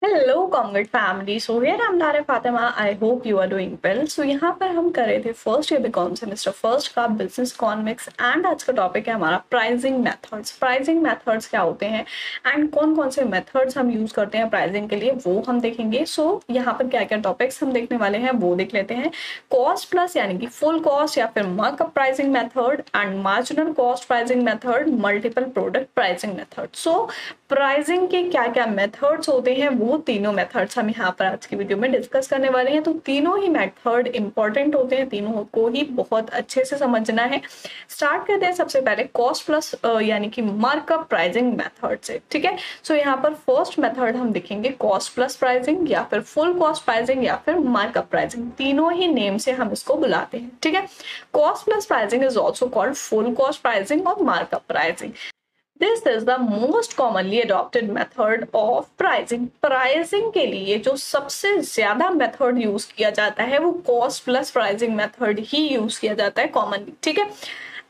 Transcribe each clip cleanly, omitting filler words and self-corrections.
Hello Comgate family. So here I am Lare Fatima. I hope you are doing well. So यहाँ पर हम कर रहे थे first year BCom semester first का बिजनेस इकोनॉमिक्स एंड आज का टॉपिक है हमारा प्राइसिंग मेथड्स। प्राइसिंग मेथड्स क्या होते हैं एंड कौन कौन से मेथड्स हम यूज करते हैं प्राइसिंग के लिए वो हम देखेंगे। सो यहाँ पर क्या क्या टॉपिक्स हम देखने वाले हैं वो देख लेते हैं। कॉस्ट प्लस यानी कि फुल कॉस्ट या फिर markup pricing method and marginal cost pricing method, multiple product pricing method. So pricing के क्या क्या मेथड्स होते हैं वो तीनों मेथड्स हम यहाँ पर आज की वीडियो में डिस्कस करने वाले हैं। तो तीनों ही मेथड इंपॉर्टेंट होते हैं, तीनों को ही बहुत अच्छे से समझना है। स्टार्ट करते हैं सबसे पहले कॉस्ट प्लस यानी कि मार्कअप प्राइसिंग मेथड से। ठीक है, सो यहाँ पर फर्स्ट मेथड हम देखेंगे कॉस्ट प्लस प्राइसिंग या फिर फुल कॉस्ट प्राइसिंग या फिर मार्कअप प्राइसिंग, तीनों ही नेम से हम इसको बुलाते हैं। ठीक है, cost plus pricing is also called full cost pricing और markup pricing. This is the most commonly adopted method of pricing. Pricing के लिए जो सबसे ज्यादा मेथड यूज किया जाता है वो कॉस्ट प्लस प्राइसिंग मेथड ही यूज किया जाता है कॉमनली। ठीक है,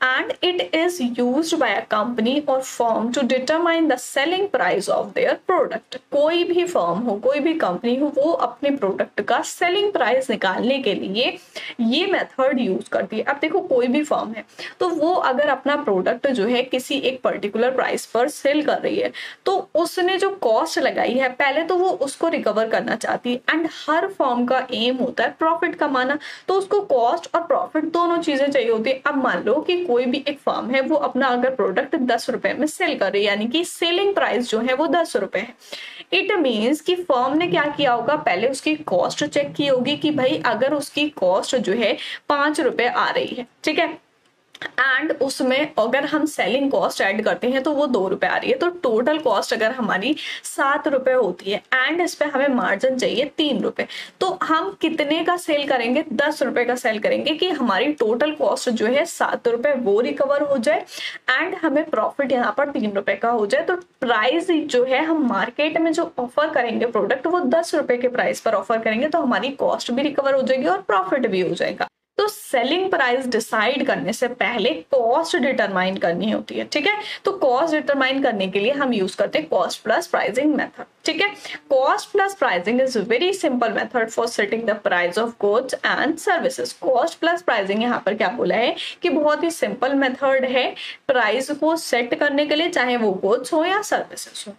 and it is used by a company or firm to determine the selling price of their product. कोई भी फर्म हो, कोई भी कंपनी हो, वो अपने प्रोडक्ट का सेलिंग प्राइस निकालने के लिए ये मेथड यूज करती है। अब देखो कोई भी फर्म है तो वो अगर अपना प्रोडक्ट जो है किसी एक पर्टिकुलर प्राइस पर सेल कर रही है तो उसने जो कॉस्ट लगाई है पहले तो वो उसको रिकवर करना चाहती है एंड हर फर्म का एम होता है प्रॉफिट कमाना, तो उसको कॉस्ट और प्रॉफिट दोनों चीजें चाहिए होती है। अब मान लो कि कोई भी एक फर्म है वो अपना अगर प्रोडक्ट 10 रुपए में सेल कर रही है यानी कि सेलिंग प्राइस जो है वो 10 रुपए है। इट मीन्स कि फर्म ने क्या किया होगा, पहले उसकी कॉस्ट चेक की होगी कि भाई अगर उसकी कॉस्ट जो है 5 रुपए आ रही है, ठीक है, एंड उसमें अगर हम सेलिंग कॉस्ट ऐड करते हैं तो वो 2 रुपए आ रही है, तो टोटल कॉस्ट अगर हमारी 7 रुपए होती है एंड इस पे हमें मार्जिन चाहिए 3 रुपए, तो हम कितने का सेल करेंगे, 10 रुपए का सेल करेंगे कि हमारी टोटल कॉस्ट जो है 7 रुपए वो रिकवर हो जाए एंड हमें प्रॉफिट यहाँ पर 3 रुपए का हो जाए। तो प्राइस जो है हम मार्केट में जो ऑफर करेंगे प्रोडक्ट वो 10 रुपए के प्राइस पर ऑफर करेंगे, तो हमारी कॉस्ट भी रिकवर हो जाएगी और प्रॉफिट भी हो जाएगा। तो सेलिंग प्राइस डिसाइड करने से पहले कॉस्ट डिटरमाइन करनी होती है। ठीक है, तो कॉस्ट डिटरमाइन करने के लिए हम यूज करते हैं कॉस्ट प्लस प्राइसिंग मेथड। ठीक है, cost plus pricing is very simple method for setting the price of goods and services. Cost plus pricing यहाँ पर क्या बोला है कि बहुत ही सिंपल मेथड है प्राइस को सेट करने के लिए, चाहे वो गुड्स हो या सर्विसेज हो।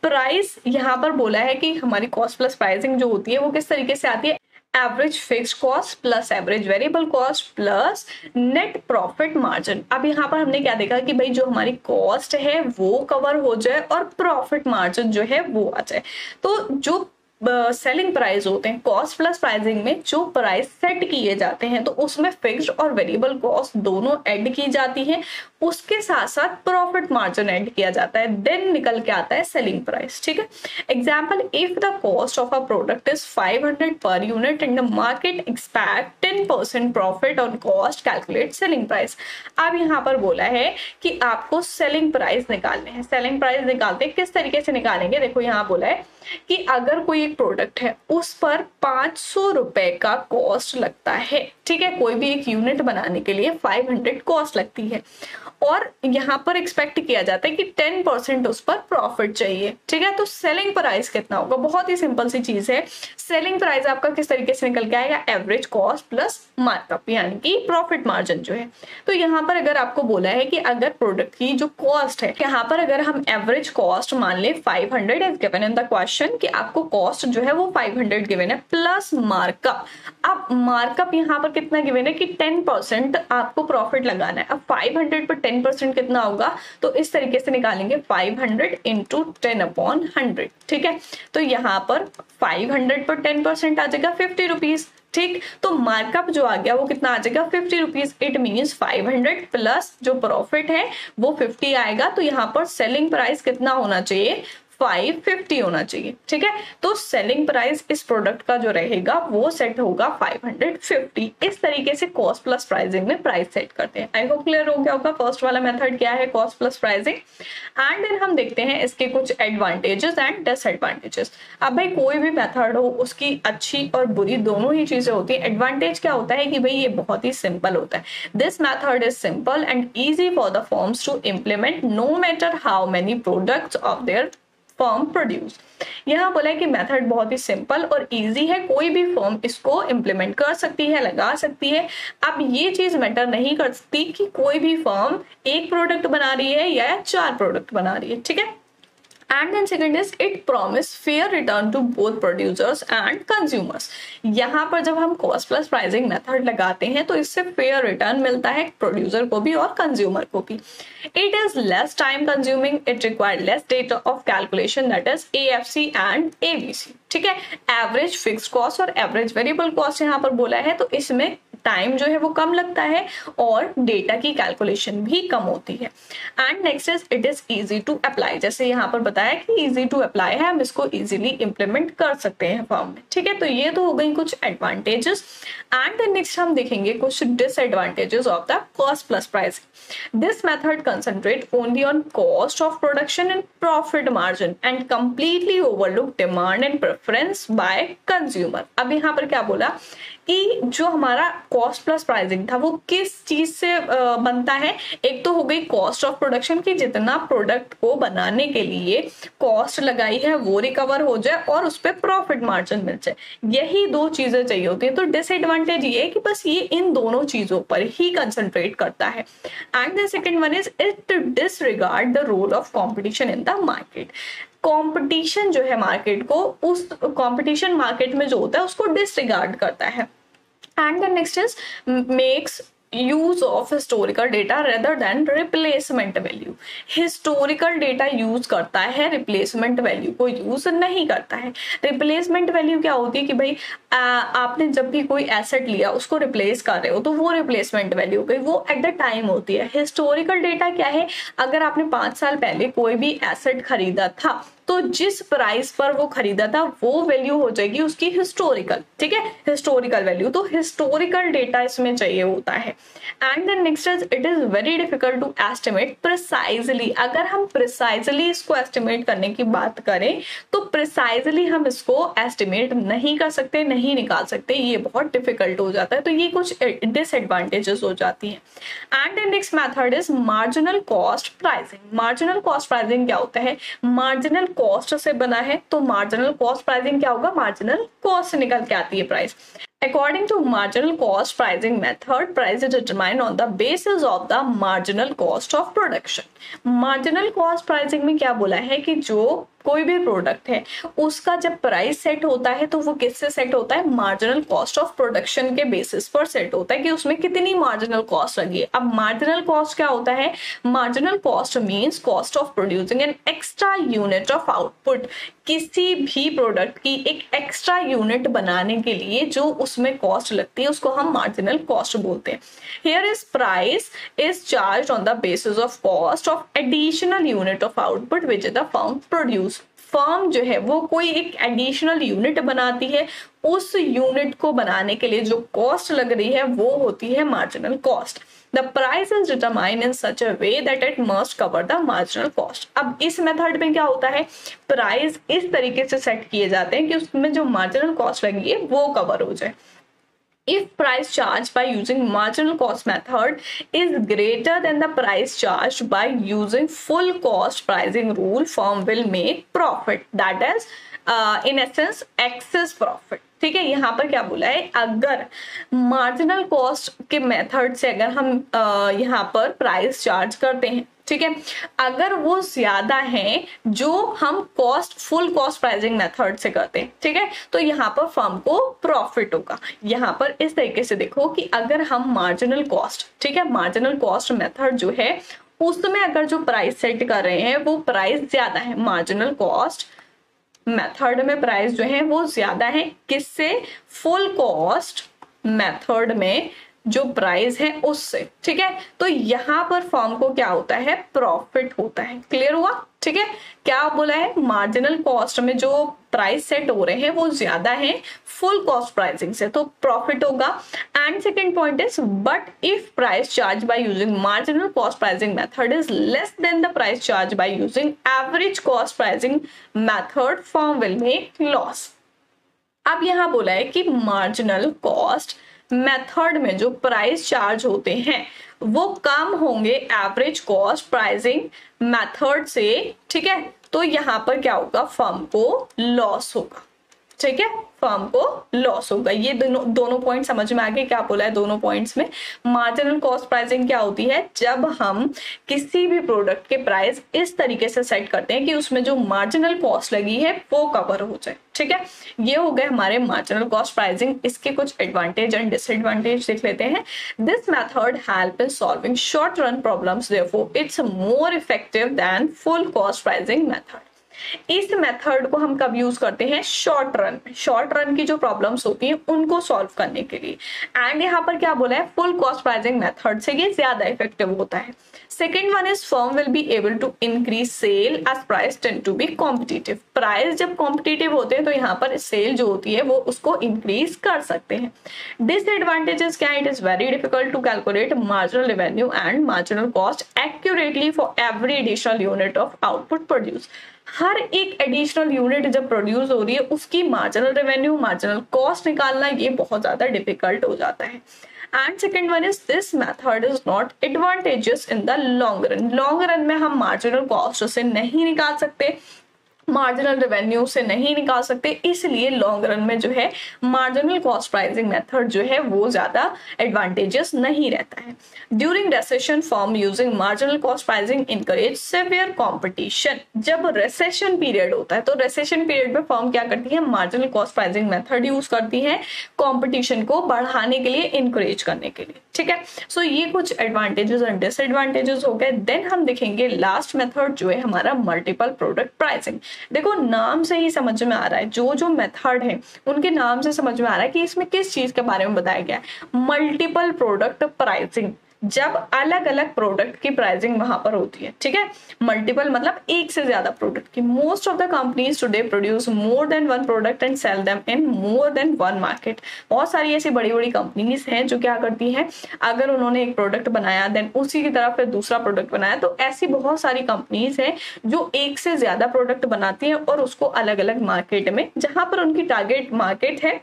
प्राइस यहाँ पर बोला है कि हमारी कॉस्ट प्लस प्राइसिंग जो होती है वो किस तरीके से आती है, average fixed cost plus average variable cost plus net profit margin. अब यहाँ पर हमने क्या देखा कि भाई जो हमारी कॉस्ट है वो कवर हो जाए और प्रॉफिट मार्जिन जो है वो आ जाए। तो जो सेलिंग प्राइस होते हैं कॉस्ट प्लस प्राइसिंग में जो प्राइस सेट किए जाते हैं तो उसमें फिक्स्ड और वेरिएबल कॉस्ट दोनों ऐड की जाती है, उसके साथ साथ प्रॉफिट मार्जिन ऐड किया जाता है, देन निकल के आता है सेलिंग प्राइस। ठीक है, example, if the cost of a product is 500 per unit and the market expect 10% profit on cost, calculate selling price. अब यहाँ पर बोला है कि आपको सेलिंग प्राइस निकालने हैं। सेलिंग प्राइस निकालते किस तरीके से निकालेंगे, देखो यहाँ बोला है कि अगर कोई एक प्रोडक्ट है उस पर 500 रुपए का कॉस्ट लगता है, ठीक है, कोई भी एक यूनिट बनाने के लिए 500 कॉस्ट लगती है और यहाँ पर एक्सपेक्ट किया जाता है कि 10% उस पर प्रॉफिट चाहिए। ठीक है, तो सेलिंग प्राइस कितना होगा, बहुत ही सिंपल सी चीज है। सेलिंग प्राइस आपका किस तरीके से निकल के आएगा, एवरेज कॉस्ट प्लस मार्कअप यानी कि प्रॉफिट मार्जिन जो है। तो यहाँ पर अगर आपको बोला है कि अगर प्रोडक्ट की जो कॉस्ट है, यहाँ पर अगर हम एवरेज कॉस्ट मान ले 500 is given in the question कि आपको कॉस्ट जो है वो 500 गिवन है प्लस मार्कअप। अब मार्कअप यहाँ पर कितना गिवन है कि 10% आपको प्रॉफिट लगाना है। अब 500 पर 10% कितना होगा, तो इस तरीके से निकालेंगे 500 इंटू 10/100। ठीक है, तो यहाँ पर 500 पर 10% आ जाएगा 50 रुपीज। ठीक, तो मार्कअप जो आ गया वो कितना आ जाएगा 50 रुपीज। इट मीन्स 500 प्लस जो प्रॉफिट है वो 50 आएगा, तो यहाँ पर सेलिंग प्राइस कितना होना चाहिए, 550 होना चाहिए। ठीक है, तो सेलिंग प्राइस इस प्रोडक्ट का जो रहेगा वो सेट होगा 550। इस तरीके से कॉस्ट प्लस प्राइसिंग में प्राइस सेट करते हैं। आई होप क्लियर हो गया होगा फर्स्ट वाला मेथड क्या है, cost plus pricing. And then हम देखते हैं इसके कुछ एडवांटेजेस एंड डिसएडवांटेजेस। अब भाई कोई भी मेथड हो उसकी अच्छी और बुरी दोनों ही चीजें होती है। एडवांटेज क्या होता है कि भाई ये बहुत ही सिंपल होता है। This method is simple and easy for the firms to implement no matter how many products of their firm produce. यहाँ बोला है कि मेथड बहुत ही सिंपल और इजी है, कोई भी फर्म इसको इम्प्लीमेंट कर सकती है, लगा सकती है। अब ये चीज मैटर नहीं करती कि कोई भी फर्म एक प्रोडक्ट बना रही है या 4 प्रोडक्ट बना रही है, ठीक है। And then second is it promise fair return to both producers and consumers। यहाँ पर जब हम cost plus pricing method लगाते हैं तो इससे fair return मिलता है प्रोड्यूसर को भी और कंज्यूमर को भी। It is less time consuming, it requires less data of calculation, that is AFC and ABC, ठीक है। एवरेज फिक्स कॉस्ट और एवरेज वेरिएबल कॉस्ट यहाँ पर बोला है, तो इसमें टाइम जो है वो कम लगता है और डेटा की कैलकुलेशन भी कम होती है। And next is it is easy to apply, जैसे यहाँ पर बताया कि इजी टू अप्लाई है, हम इसको इजीली इंप्लीमेंट कर सकते हैं फॉर्म में, ठीक है। तो ये तो हो गई कुछ एडवांटेजेस। एंड देन नेक्स्ट हम देखेंगे कुछ disadvantages of the cost plus pricing. This method concentrate only on cost of production and profit margin and completely overlook demand and preference by consumer. अब यहाँ पर क्या बोला कि जो हमारा कॉस्ट प्लस प्राइसिंग था वो किस चीज से बनता है। एक तो हो गई कॉस्ट ऑफ प्रोडक्शन की जितना प्रोडक्ट को बनाने के लिए कॉस्ट लगाई है वो रिकवर हो जाए और उस पर प्रॉफिट मार्जिन मिल जाए, यही 2 चीजें चाहिए होती है। तो डिसएडवांटेज ये है कि बस ये इन दोनों चीजों पर ही कंसंट्रेट करता है। And the second one is it disregard the role of competition in the market. Competition जो है मार्केट को, उस कंपटीशन मार्केट में जो होता है उसको डिसरिगार्ड करता है। And the next is makes use of historical data rather than replacement value. Historical data use करता है, रिप्लेसमेंट वैल्यू को यूज नहीं करता है। रिप्लेसमेंट वैल्यू क्या होती है कि भाई आपने जब भी कोई एसेट लिया उसको रिप्लेस कर रहे हो तो वो रिप्लेसमेंट वैल्यू गई, वो एट द टाइम होती है। हिस्टोरिकल डेटा क्या है, अगर आपने 5 साल पहले कोई भी एसेट खरीदा था तो जिस प्राइस पर वो खरीदा था वो वैल्यू हो जाएगी उसकी हिस्टोरिकल, ठीक है, हिस्टोरिकल वैल्यू। तो हिस्टोरिकल डेटा इसमें चाहिए होता है। And then next is it is very difficult to estimate precisely. अगर हम प्रिसाइजली इसको एस्टिमेट करने की बात करें तो प्रिसाइजली हम इसको एस्टिमेट नहीं कर सकते, नहीं निकाल सकते, ये बहुत डिफिकल्ट हो जाता है। तो ये कुछ डिसएडवांटेजेस हो जाती हैं। And then next method is marginal cost pricing. Marginal cost pricing क्या होता है, मार्जिनल कॉस्ट से बना है, तो मार्जिनल कॉस्ट प्राइसिंग क्या होगा, मार्जिनल कॉस्ट से निकल के आती है price. According to marginal cost pricing method, price is determined on the basis of the marginal cost of production. Marginal cost pricing में क्या बोला है कि जो कोई भी प्रोडक्ट है उसका जब प्राइस सेट होता है तो वो किससे सेट होता है, मार्जिनल कॉस्ट ऑफ प्रोडक्शन के बेसिस पर सेट होता है कि उसमें कितनी मार्जिनल कॉस्ट लगी है। अब मार्जिनल कॉस्ट क्या होता है, marginal cost means cost of producing an extra unit of output. किसी भी प्रोडक्ट की एक एक्स्ट्रा यूनिट बनाने के लिए जो उसमें कॉस्ट लगती है उसको हम मार्जिनल कॉस्ट बोलते हैं। Here is price is charge on the basis of cost of additional unit of output which the firm produce. Firm जो है वो कोई एक एडिशनल यूनिट बनाती है, उस यूनिट को बनाने के लिए जो कॉस्ट लग रही है वो होती है marginal cost. The price is determined in such a way that it must cover the marginal cost। अब इस मेथड में क्या होता है, प्राइस इस तरीके से सेट किए जाते हैं कि उसमें जो मार्जिनल कॉस्ट लगी है वो कवर हो जाए। If price charged by using marginal cost method is greater than the price charged by using full cost pricing rule, firm will make profit, that is in essence excess profit। ठीक है, यहाँ पर क्या बोला है, अगर मार्जिनल कॉस्ट के method से अगर हम यहाँ पर प्राइस चार्ज करते हैं, ठीक है, अगर वो ज्यादा है जो हम cost full cost pricing method से करते हैं, ठीक है, तो यहाँ पर फर्म को प्रॉफिट होगा। यहाँ पर इस तरीके से देखो कि अगर हम मार्जिनल कॉस्ट, ठीक है, मार्जिनल कॉस्ट मेथड जो है उसमें अगर जो प्राइस सेट कर रहे हैं वो प्राइस ज्यादा है, मार्जिनल कॉस्ट मेथड में प्राइस जो है वो ज्यादा है किससे, फुल कॉस्ट मेथड में जो प्राइस है उससे, ठीक है। तो यहाँ पर फर्म को क्या होता है, प्रॉफिट होता है। क्लियर हुआ, ठीक है। क्या बोला है, मार्जिनल कॉस्ट में जो प्राइस सेट हो रहे हैं वो ज्यादा है फुल कॉस्ट प्राइसिंग से, तो प्रॉफिट होगा। And second point is but if price charge by using marginal cost pricing method is less than the price charge by using average cost pricing method, firm will make loss. अब यहाँ बोला है कि marginal cost method में जो price charge होते हैं वो कम होंगे एवरेज कॉस्ट प्राइसिंग मेथड से, ठीक है। तो यहाँ पर क्या होगा, फर्म को लॉस होगा, ठीक है, फर्म को लॉस होगा। ये दोनों पॉइंट समझ में आ गए क्या बोला है दोनों पॉइंट्स में। मार्जिनल कॉस्ट प्राइसिंग क्या होती है, जब हम किसी भी प्रोडक्ट के प्राइस इस तरीके से सेट करते हैं कि उसमें जो मार्जिनल कॉस्ट लगी है वो कवर हो जाए, ठीक है। ये हो गए हमारे मार्जिनल कॉस्ट प्राइसिंग। इसके कुछ एडवांटेज एंड डिसएडवांटेज देख लेते हैं। This method help in solving short run problems, therefore its more effective than full cost pricing method. इस मेथड को हम कब यूज करते हैं, शॉर्ट रन में, शॉर्ट रन की जो प्रॉब्लम्स होती हैं उनको सॉल्व करने के लिए। एंड यहाँ पर क्या बोला है, फुल कॉस्ट प्राइसिंग मेथड से ये ज्यादा इफेक्टिव होता है। Second one is firm will be able to increase sale as price tend to be competitive. Price जब कॉम्पिटिटिव होते हैं तो यहाँ पर सेल जो होती है वो उसको इंक्रीज कर सकते हैं। डिसएडवांटेजेस क्या है, it is very difficult to calculate marginal revenue and marginal cost accurately for every additional unit of output produce. हर एक एडिशनल यूनिट जब प्रोड्यूस हो रही है उसकी मार्जिनल रेवेन्यू, मार्जिनल कॉस्ट निकालना ये बहुत ज्यादा डिफिकल्ट हो जाता है। And second one is this method is not advantages in the long run. Long run में हम मार्जिनल कॉस्ट से नहीं निकाल सकते, मार्जिनल रेवेन्यू से नहीं निकाल सकते, इसलिए लॉन्ग रन में जो है मार्जिनल कॉस्ट प्राइसिंग मेथड जो है वो ज्यादा एडवांटेजेस नहीं रहता है। During recession firm using marginal cost pricing encourage severe competition. जब रेसेशन पीरियड होता है तो रेसेशन पीरियड में फर्म क्या करती है, marginal cost pricing method use करती है कंपटीशन को बढ़ाने के लिए, इनकरेज करने के लिए, ठीक है। सो ये कुछ एडवांटेजेस एंड डिसएडवांटेजेस हो गए। देन हम देखेंगे लास्ट मेथड जो है हमारा मल्टीपल प्रोडक्ट प्राइसिंग। देखो नाम से ही समझ में आ रहा है, जो जो मेथड है उनके नाम से समझ में आ रहा है कि इसमें किस चीज के बारे में बताया गया है, मल्टीपल प्रोडक्ट प्राइसिंग। जब अलग अलग प्रोडक्ट की प्राइसिंग वहां पर होती है, ठीक है। मल्टीपल मतलब एक से ज्यादा प्रोडक्ट की। Most of the companies today produce more than one product and sell them in more than one market. बहुत सारी ऐसी बड़ी बड़ी कंपनीज हैं जो क्या करती हैं, अगर उन्होंने एक प्रोडक्ट बनाया देन उसी की तरह फिर दूसरा प्रोडक्ट बनाया, तो ऐसी बहुत सारी कंपनीज हैं जो एक से ज्यादा प्रोडक्ट बनाती हैं और उसको अलग अलग मार्केट में, जहां पर उनकी टारगेट मार्केट है,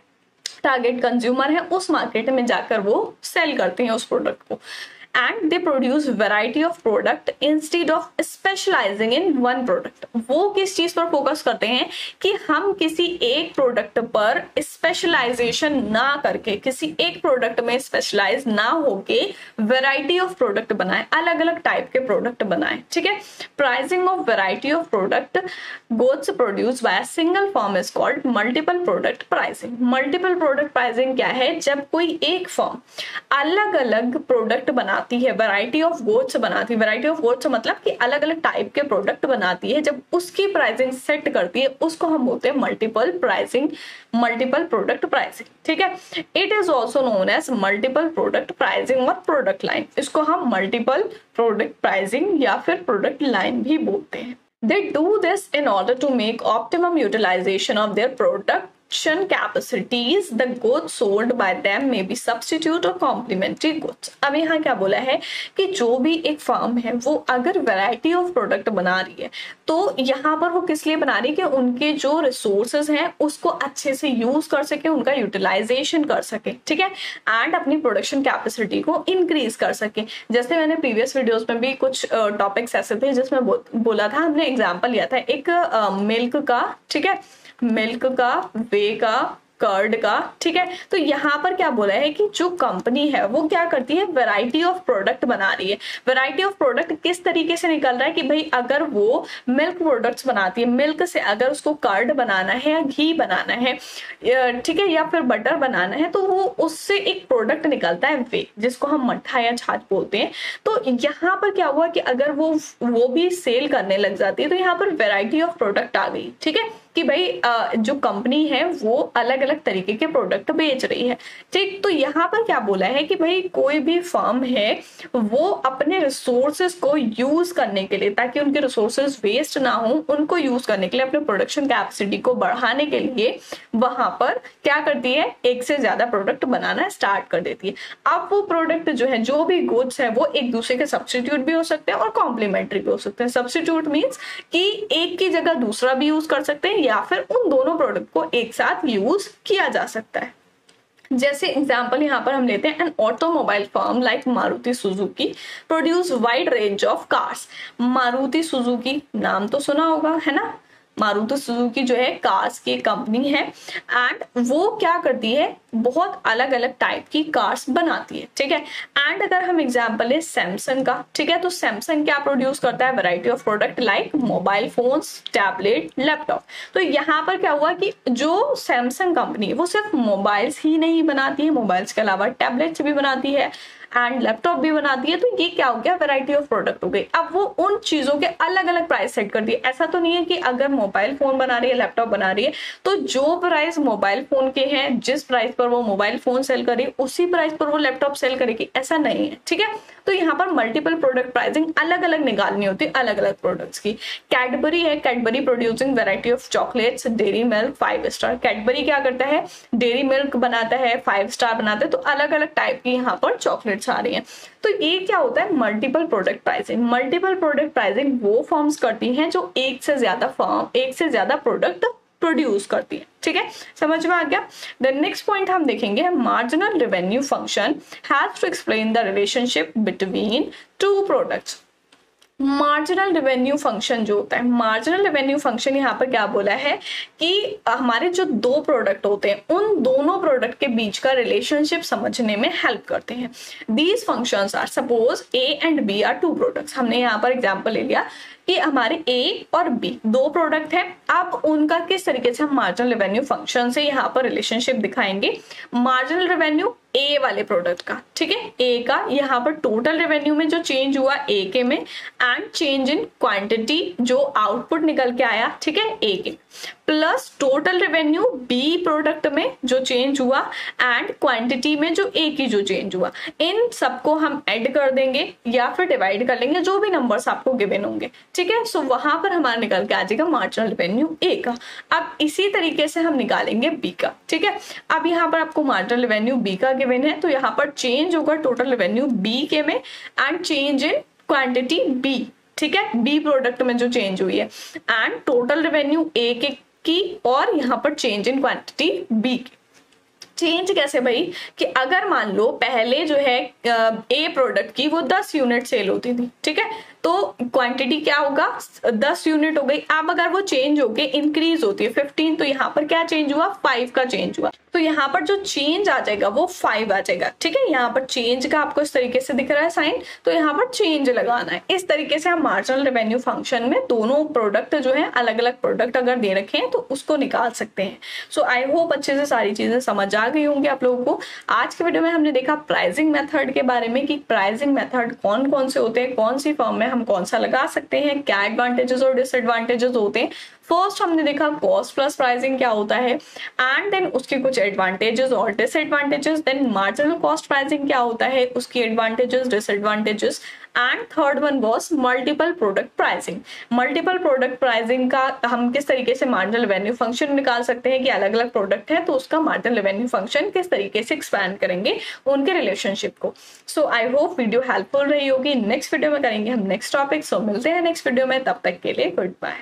टारगेट कंज्यूमर है, उस मार्केट में जाकर वो सेल करते हैं उस प्रोडक्ट को। And they produce variety of product instead of specialising in one product. वो किस चीज पर फोकस करते हैं कि हम किसी एक प्रोडक्ट पर स्पेशलाइजेशन ना करके, किसी एक प्रोडक्ट में स्पेशलाइज ना होके वेराइटी ऑफ प्रोडक्ट बनाए, अलग अलग टाइप के प्रोडक्ट बनाए, ठीक है। Pricing of variety of product goods produce by single firm is called multiple product pricing. Multiple product pricing क्या है, जब कोई एक फर्म अलग अलग प्रोडक्ट बनाती है, वैरायटी ऑफ गुड्स बनाती है, वैरायटी ऑफ गुड्स मतलब कि अलग अलग टाइप के प्रोडक्ट बनाती है, जब उसकी प्राइसिंग सेट करती है उसको हम बोलते हैं multiple pricing, multiple product pricing, ठीक है। It is also known as multiple product pricing और प्रोडक्ट लाइन। इसको हम मल्टीपल प्रोडक्ट प्राइसिंग या फिर प्रोडक्ट लाइन भी बोलते हैं। They do this in order to make optimum utilization of their production capacities. The goods sold by them may be substitute or complementary goods. अब यहाँ क्या बोला है कि जो भी एक फर्म है वो अगर वैरायटी ऑफ प्रोडक्ट बना रही है तो यहाँ पर वो किस लिए बना रही है कि उनके जो रिसोर्सेज हैं उसको अच्छे से यूज कर सके, उनका यूटिलाइजेशन कर सके, ठीक है, एंड अपनी प्रोडक्शन कैपेसिटी को इंक्रीज कर सके। जैसे मैंने प्रीवियस वीडियोस में भी कुछ टॉपिक्स ऐसे थे जिसमें बोला था, हमने एग्जाम्पल लिया था एक मिल्क का, ठीक है, मिल्क का, वे का, कर्ड का, ठीक है। तो यहाँ पर क्या बोला है कि जो कंपनी है वो क्या करती है, वैरायटी ऑफ प्रोडक्ट बना रही है। वैरायटी ऑफ प्रोडक्ट किस तरीके से निकल रहा है कि भाई अगर वो मिल्क प्रोडक्ट्स बनाती है, मिल्क से अगर उसको कर्ड बनाना है या घी बनाना है, ठीक है, या फिर बटर बनाना है, तो वो उससे एक प्रोडक्ट निकलता है वे, जिसको हम मट्ठा या छाछ बोलते हैं। तो यहाँ पर क्या हुआ कि अगर वो भी सेल करने लग जाती है तो यहाँ पर वैरायटी ऑफ प्रोडक्ट आ गई, ठीक है, कि भाई जो कंपनी है वो अलग अलग तरीके के प्रोडक्ट बेच रही है, ठीक। तो यहाँ पर क्या बोला है कि भाई कोई भी फर्म है वो अपने रिसोर्सेज को यूज करने के लिए, ताकि उनके रिसोर्सेज वेस्ट ना हो, उनको यूज करने के लिए, अपने प्रोडक्शन कैपेसिटी को बढ़ाने के लिए वहां पर क्या करती है, एक से ज्यादा प्रोडक्ट बनाना स्टार्ट कर देती है। अब वो प्रोडक्ट जो है, जो भी गुड्स है, वो एक दूसरे के सब्स्टिट्यूट भी हो सकते हैं और कॉम्प्लीमेंट्री भी हो सकते हैं। सब्स्टिट्यूट मीन्स कि एक की जगह दूसरा भी यूज कर सकते हैं या फिर उन दोनों प्रोडक्ट को एक साथ यूज किया जा सकता है। जैसे एग्जाम्पल यहाँ पर हम लेते हैं, an automobile firm like Maruti Suzuki produce wide range of cars. Maruti Suzuki नाम तो सुना होगा, है ना। मारुति सुजुकी जो है कार्स की कंपनी है एंड वो क्या करती है, बहुत अलग अलग टाइप की कार्स बनाती है, ठीक है। एंड अगर हम एग्जांपल ले सैमसंग का, ठीक है, तो सैमसंग क्या प्रोड्यूस करता है, variety of product like mobile phones, tablet, laptop. तो यहाँ पर क्या हुआ कि जो सैमसंग कंपनी है वो सिर्फ मोबाइल्स ही नहीं बनाती है, मोबाइल्स के अलावा टैबलेट्स भी बनाती है एंड लैपटॉप भी बनाती है। तो ये क्या हो गया, वैरायटी ऑफ प्रोडक्ट हो गई। अब वो उन चीजों के अलग अलग प्राइस सेट कर दिए। ऐसा तो नहीं है कि अगर मोबाइल फोन बना रही है, लैपटॉप बना रही है, तो जो प्राइस मोबाइल फोन के हैं, जिस प्राइस पर वो मोबाइल फोन सेल करे उसी प्राइस पर वो लैपटॉप सेल करेगी, ऐसा नहीं है, ठीक है। तो यहाँ पर मल्टीपल प्रोडक्ट प्राइसिंग अलग अलग निकालनी होती है अलग अलग प्रोडक्ट्स की। कैडबरी है, Cadbury producing variety of chocolates, dairy milk, 5 star. Cadbury क्या करता है, डेयरी मिल्क बनाता है, 5 स्टार बनाता है, तो अलग अलग टाइप की यहाँ पर चॉकलेट्स आ रही हैं। तो ये क्या होता है, multiple product pricing. Multiple product pricing वो फर्म्स करती हैं जो एक से ज्यादा प्रोडक्ट प्रोड्यूस करती है, ठीक है, समझ में आ गया। द नेक्स्ट पॉइंट हम देखेंगे, marginal revenue function has to explain the relationship between two products. Marginal revenue function जो होता है, मार्जिनल रेवेन्यू फंक्शन यहाँ पर क्या बोला है कि हमारे जो दो प्रोडक्ट होते हैं उन दोनों प्रोडक्ट के बीच का रिलेशनशिप समझने में हेल्प करते हैं। These functions are, suppose A and B are two products. हमने यहाँ पर एग्जांपल ले लिया कि हमारे ए और बी दो प्रोडक्ट है। अब उनका किस तरीके से हम मार्जिनल रेवेन्यू फंक्शन से यहाँ पर रिलेशनशिप दिखाएंगे। मार्जिनल रेवेन्यू ए वाले प्रोडक्ट का, ठीक है, ए का यहाँ पर टोटल रेवेन्यू में जो चेंज हुआ ए के में, एंड चेंज इन क्वांटिटी जो आउटपुट निकल के आया, ठीक है, ए के, plus total revenue B product में जो चेंज हुआ एंड क्वांटिटी में जो ए की जो चेंज हुआ। इन सबको हम ऐड कर देंगे या फिर डिवाइड कर लेंगे, जो भी नंबर्स आपको गिवन होंगे, ठीक है। सो वहां पर हमारा निकल के आ जाएगा मार्जिनल रेवेन्यू ए का। अब इसी तरीके से हम निकालेंगे बी का, ठीक है। अब यहाँ पर आपको मार्जिनल रेवेन्यू बी का गिवन है, तो यहाँ पर चेंज होगा टोटल रेवेन्यू बी के में and change in quantity B, ठीक है, बी प्रोडक्ट में जो चेंज हुई है, एंड टोटल रेवेन्यू ए के की और यहाँ पर चेंज इन क्वांटिटी बी की। चेंज कैसे भाई, कि अगर मान लो पहले जो है ए प्रोडक्ट की वो 10 यूनिट सेल होती थी, ठीक है, तो क्वांटिटी क्या होगा, 10 यूनिट हो गई। अब अगर वो चेंज होके इंक्रीज होती है 15, तो यहाँ पर क्या चेंज हुआ, 5 का चेंज हुआ। तो यहाँ पर जो चेंज आ जाएगा वो 5 आ जाएगा, ठीक है। यहाँ पर चेंज का आपको इस तरीके से दिख रहा है साइन, तो यहाँ पर चेंज लगाना है। इस तरीके से हम मार्जिनल रेवेन्यू फंक्शन में दोनों प्रोडक्ट जो है अलग अलग प्रोडक्ट अगर दे रखे हैं तो उसको निकाल सकते हैं। सो आई होप अच्छे से सारी चीजें समझ आ गई होंगी आप लोगों को। आज के वीडियो में हमने देखा प्राइसिंग मेथड के बारे में कि प्राइसिंग मेथड कौन कौन से होते हैं, कौन सी फर्म में हम कौन सा लगा सकते हैं, क्या एडवांटेजेस और डिसएडवांटेजेस होते हैं। फर्स्ट हमने देखा कॉस्ट प्लस प्राइसिंग क्या होता है, एंड देन उसके कुछ एडवांटेजेस और disadvantages. Then marginal cost pricing क्या होता है, उसकी advantages, disadvantages. And third one was multiple product pricing. Multiple product pricing का हम किस तरीके से मार्जिनल रेवेन्यू फंक्शन निकाल सकते हैं कि अलग अलग प्रोडक्ट है तो उसका मार्जिनल रेवेन्यू फंक्शन किस तरीके से एक्सपैंड करेंगे उनके रिलेशनशिप को। सो आई होप वीडियो हेल्पफुल रही होगी। नेक्स्ट वीडियो में करेंगे हम नेक्स्ट टॉपिक। सो मिलते हैं नेक्स्ट वीडियो में, तब तक के लिए गुड बाय।